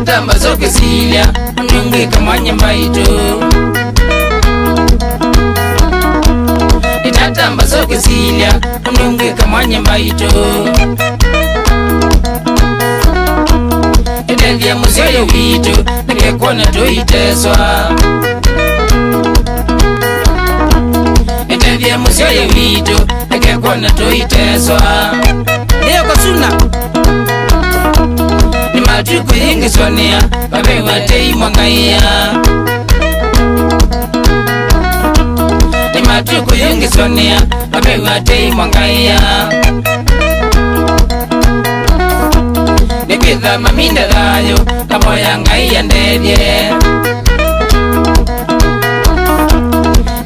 Itatamba soke silia Unungi kamanya mbaito Itatamba soke silia Unungi kamanya mbaito Itendia musio ya wito Nikekuona tuiteswa Itendia musio ya wito Nikekuona tuiteswa Leo kasuna Ni matuku yingi sonia Babe watei mwangaya Ni matuku yingi sonia Babe watei mwangaya Nikwitha maminda dhayo Kamoya ngai ya ndedye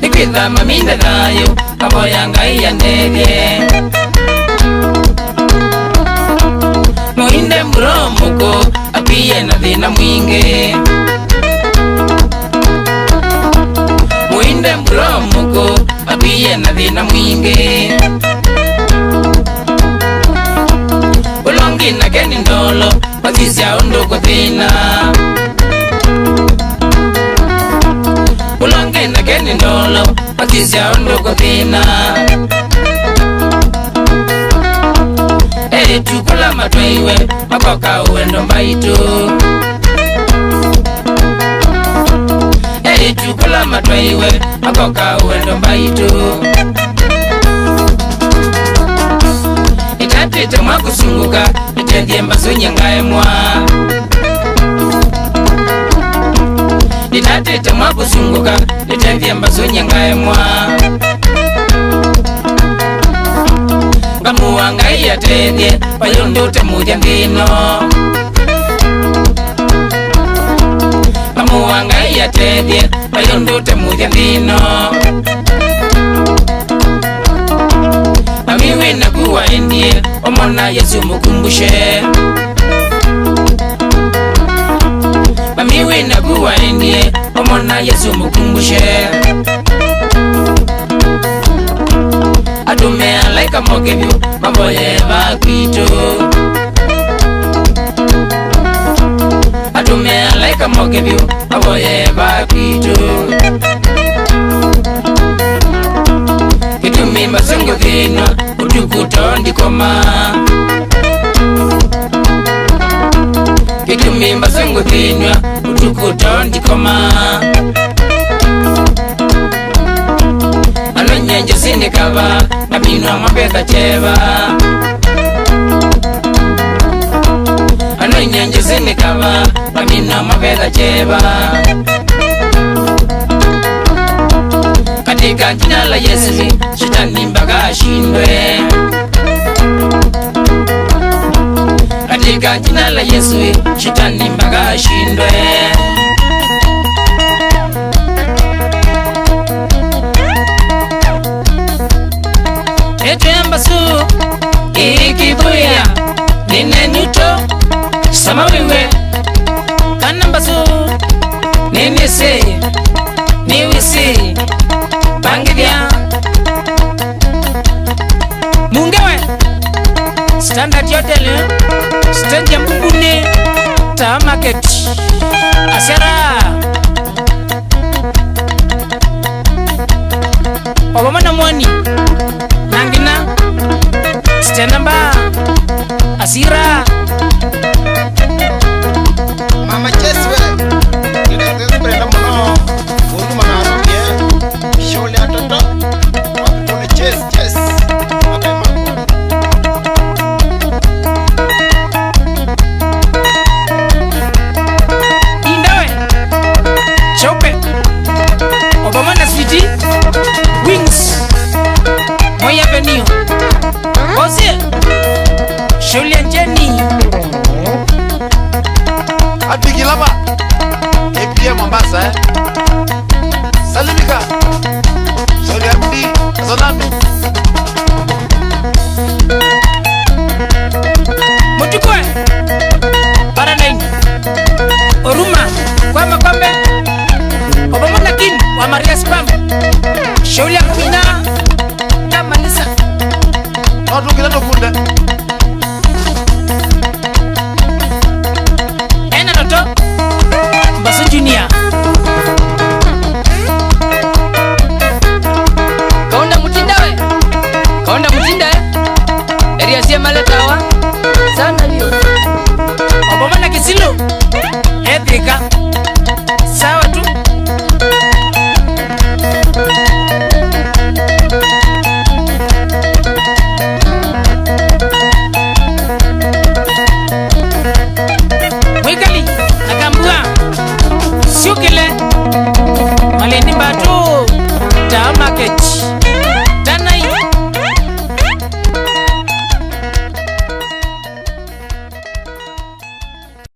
Nikwitha maminda dhayo Kamoya ngai ya ndedye Muinde muromuko Apiye na dhina mwingi Muinde muromuko Apiye na dhina mwingi Ulongi na keni ndolo Wazizia unduko dhina Ulongi na keni ndolo Wazizia unduko dhina Tukula matweiwe Makoka uendo mbaitu Tukula matweiwe Makoka uendo mbaitu Itatite mwa kusunguka Itendie mbasu nyangae mwa Itatite mwa kusunguka Itendie mbasu nyangae mwa Kamuanga iya tedye Payundu temuja ndino Kamuanga iya tedye Payundu temuja ndino Mamiwe na kuwa endye Omona Yesu mukumbushe Mamiwe na kuwa endye Omona Yesu mukumbushe Atumea laika mokevyo Maboye bakwito Atumea laika mokevyo Maboye bakwito Kitumi masungu dhino Utukuto ndikoma Kitumi masungu dhino Utukuto ndikoma Nyenje sinikava Nabinwa mabetha cheva Ano nyenje sinikava Nabinwa mabetha cheva Katika jina la Yesu Shetani mpaka ashindwe Katika jina la Yesu Shetani mpaka ashindwe Etembasu ikibuya nine nyuto samawiwe kanambasu nini si niwisi pangidya mungewe Standard Hotel stand ya Mbunguni ta market Asera Obamana mwani Nangina Stand number Asira